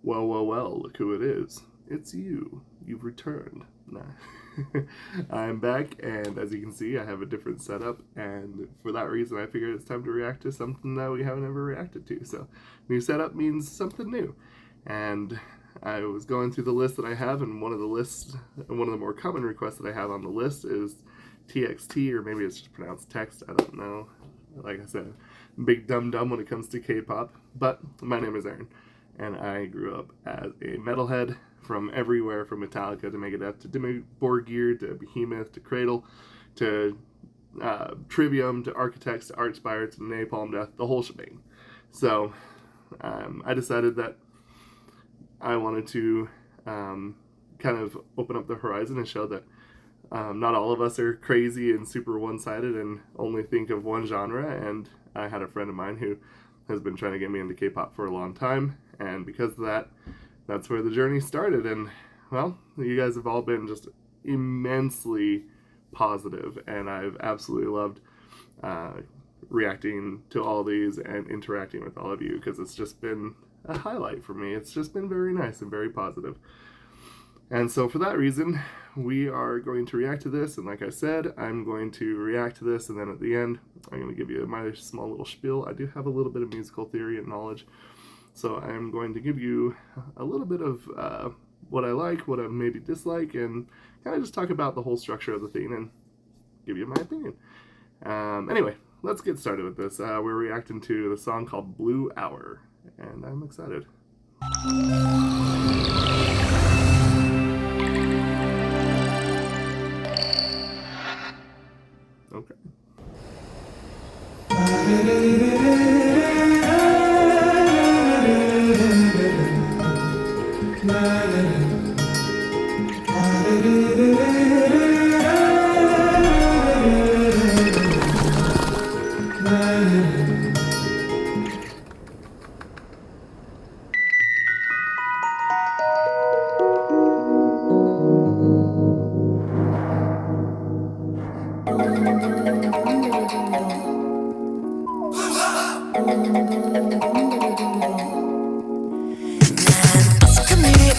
Well, well, well, look who it is. It's you. You've returned. Nah. I'm back, and as you can see, I have a different setup, and for that reason, I figured it's time to react to something that we haven't ever reacted to. So, new setup means something new. And I was going through the list that I have, and one of the more common requests that I have on the list is TXT, or maybe it's just pronounced text, I don't know. Like I said, big dum-dum when it comes to K-pop, but my name is Aaron, and I grew up as a metalhead from everywhere, from Metallica to Megadeth to Dimmu Borgir to Behemoth to Cradle to Trivium to Architects to Archspire to Napalm Death, the whole shebang. So I decided that I wanted to kind of open up the horizon and show that not all of us are crazy and super one-sided and only think of one genre. And I had a friend of mine who has been trying to get me into K-pop for a long time, and because of that, that's where the journey started. And well, you guys have all been just immensely positive, and I've absolutely loved reacting to all these and interacting with all of you, because it's just been a highlight for me. It's just been very nice and very positive. And so for that reason, we are going to react to this, and like I said, I'm going to react to this, and then at the end, I'm going to give you my small little spiel. I do have a little bit of musical theory and knowledge, so I'm going to give you a little bit of what I like, what I maybe dislike, and kind of just talk about the whole structure of the thing and give you my opinion. Anyway, let's get started with this. We're reacting to the song called Blue Hour, and I'm excited. Okay.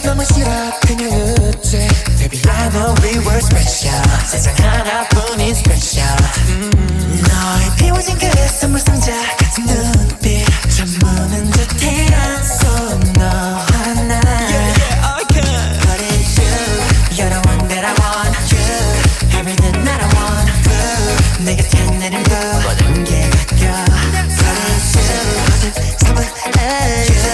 너무 싫어 그냥 웃지 Baby I know we were special 세상 하나뿐인 special 너의 비워진 그 선물 상자 같은 눈빛 전부는 듯한 손너 하나 But it's you You're the one that I want you Everything that I want Boo 내 곁에 내린 blue 모든 게 바뀌어 But it's you 선물해 you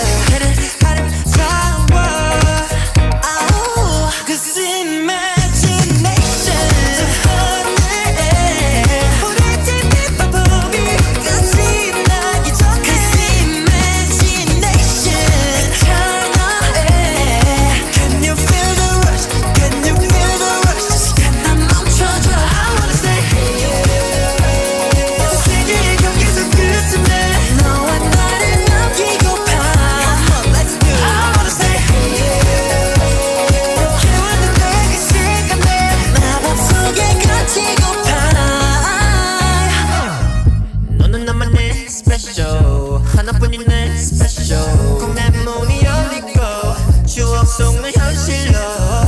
속는 현실로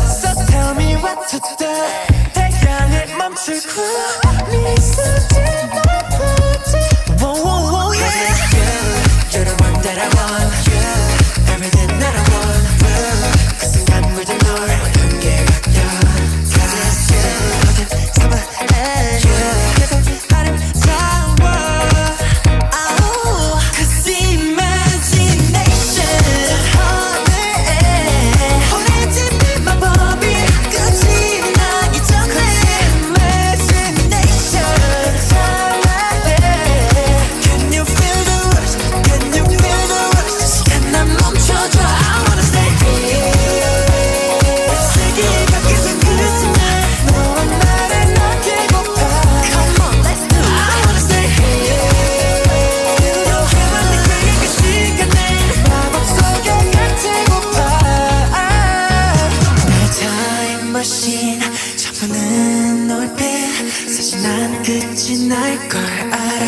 So tell me what to do 태양을 멈추고 미소짓 아프지 Whoa whoa whoa yeah You're the one that I want Everything that I want 그 순간 물든 널 모든 게 바뀌어 Cause it's you 모든 선물해 계속 아름다워 Cause imagination 저분은 놀빛 사실 난 끝이 날 걸 알아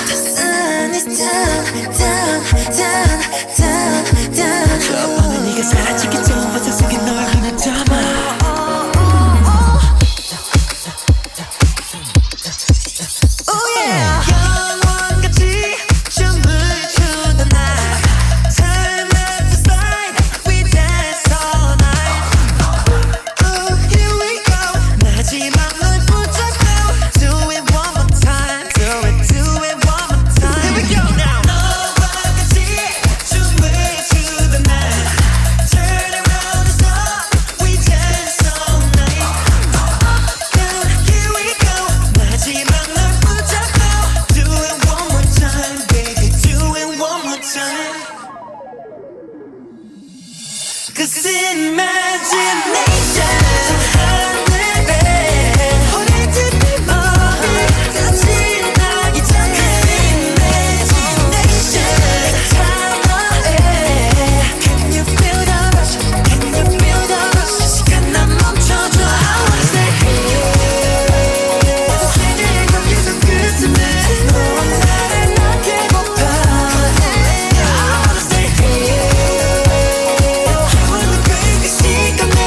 The sun is down, down, down, down, down 저분은 네가 사라지기 전부터 속에 널 하나 담아 영원같이 춤을 추던 날 Time at the side We dance all night Oh here we go 마지막 널 붙잡고 Do it one more time Do it one more time Here we go now 너와 같이 춤을 추던 날 Turn around and stop We dance all night Girl here we go 마지막 널 붙잡고 Do it one more time baby Do it one more time Cause in imagination 하늘에 허리들 네 머리 끝이 나기 전에 Imagination 참아해 Can you feel the rush Can you feel the rush 시간 난 멈춰줘 I wanna stay here 세계의 거기서 끝쯤에 너와 나를 낳게 고파 I wanna stay here 그 시간에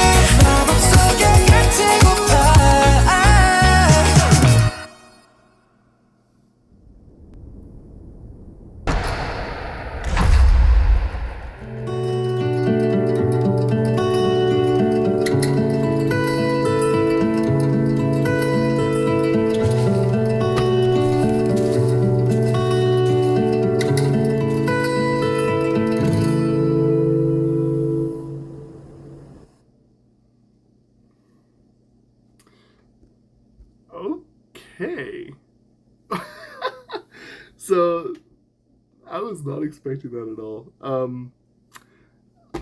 마음속에 갇히고파 Okay. So I was not expecting that at all.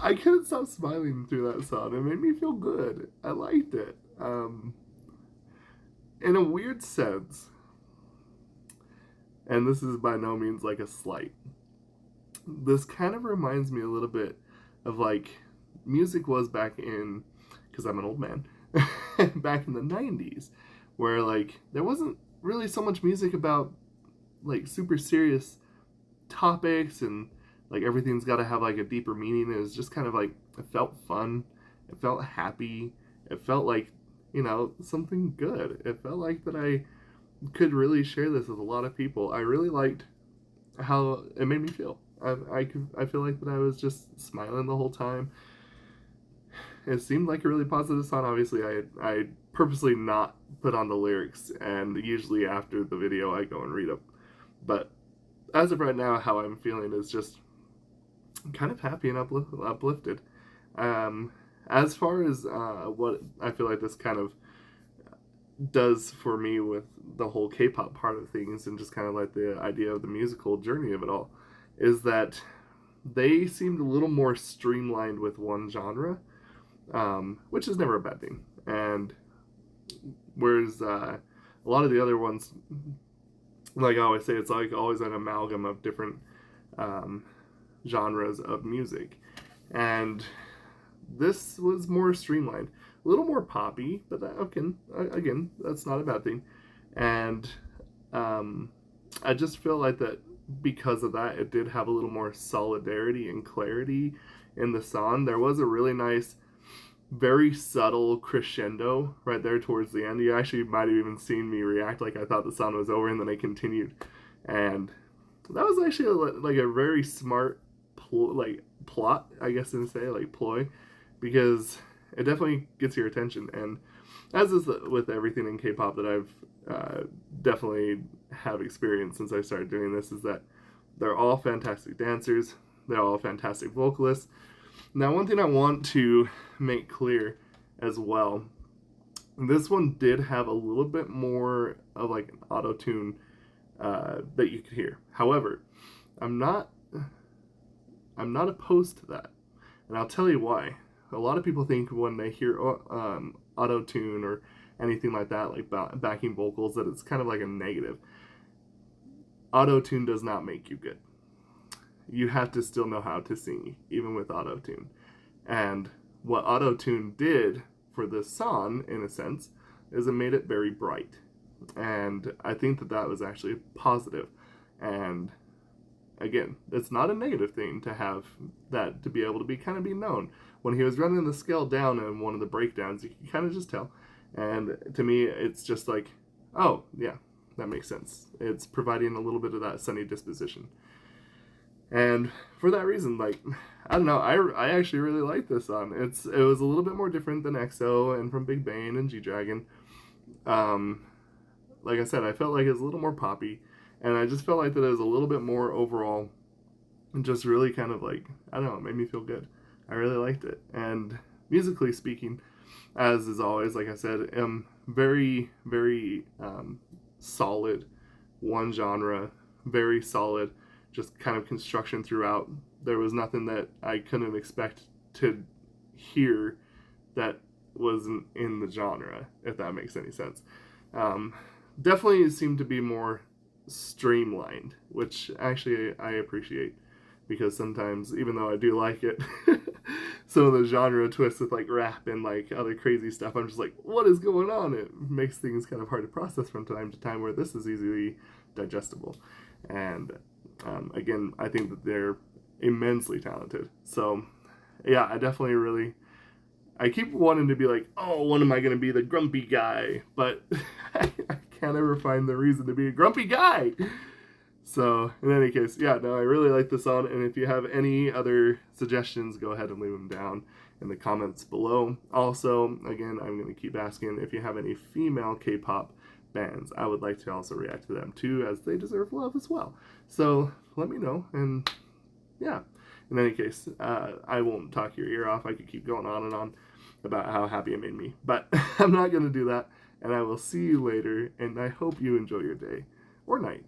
I couldn't stop smiling through that song. It made me feel good. I liked it. In a weird sense, and this is by no means like a slight, this kind of reminds me a little bit of like music was back in, because I'm an old man, back in the 90s, where like there wasn't really so much music about like super serious topics and like everything's got to have like a deeper meaning. It was just kind of like, it felt fun, it felt happy, it felt like, you know, something good. It felt like that I could really share this with a lot of people. I really liked how it made me feel. I feel like that I was just smiling the whole time. It seemed like a really positive song. Obviously, I purposely not put on the lyrics, and usually after the video I go and read them. But as of right now, how I'm feeling is just kind of happy and uplifted. As far as what I feel like this kind of does for me with the whole K-pop part of things, and just kind of like the idea of the musical journey of it all, is that they seemed a little more streamlined with one genre, which is never a bad thing. And whereas a lot of the other ones, like I always say, it's like always an amalgam of different genres of music. And this was more streamlined, a little more poppy, but again, that's not a bad thing. And I just feel like that because of that, it did have a little more solidarity and clarity in the song. There was a really nice, very subtle crescendo right there towards the end. You actually might have even seen me react like I thought the song was over, and then I continued. And that was actually like a very smart plot, I guess, to say, like ploy, because it definitely gets your attention. And as is with everything in K-pop that I've definitely have experienced since I started doing this, is that they're all fantastic dancers, they're all fantastic vocalists. Now, one thing I want to make clear as well, this one did have a little bit more of like an auto-tune that you could hear. However, I'm not opposed to that, and I'll tell you why. A lot of people think when they hear auto-tune or anything like that, like backing vocals, that it's kind of like a negative. Auto-tune does not make you good. You have to still know how to sing, even with auto-tune. And what auto-tune did for this song, in a sense, is it made it very bright. And I think that that was actually positive. And again, it's not a negative thing to have that, to be able to be kind of be known. When he was running the scale down in one of the breakdowns, you can kind of just tell. And to me, it's just like, oh, yeah, that makes sense. It's providing a little bit of that sunny disposition. And for that reason, like, I don't know, I actually really like this song. It was a little bit more different than EXO and from Big Bang and G Dragon. Um, like I said, I felt like it was a little more poppy, and I just felt like that it was a little bit more overall, and just really kind of like, I don't know, it made me feel good. I really liked it, and musically speaking, as is always, like I said, very very solid, one genre, very solid, just kind of construction throughout. There was nothing that I couldn't expect to hear that wasn't in the genre, if that makes any sense. Um, Definitely seemed to be more streamlined, which actually I appreciate, because sometimes, even though I do like it, some of the genre twists with like rap and like other crazy stuff, I'm just like, what is going on? It makes things kind of hard to process from time to time, where this is easily digestible. And again, I think that they're immensely talented. So yeah, I definitely really, I keep wanting to be like, oh, when am I going to be the grumpy guy? But I can't ever find the reason to be a grumpy guy. So, in any case, yeah, no, I really like this song. And if you have any other suggestions, go ahead and leave them down in the comments below. Also, again, I'm going to keep asking if you have any female K-pop bands. I would like to also react to them too, as they deserve love as well. So, let me know. And yeah, in any case, I won't talk your ear off. I could keep going on and on about how happy it made me. But I'm not going to do that. And I will see you later. And I hope you enjoy your day or night.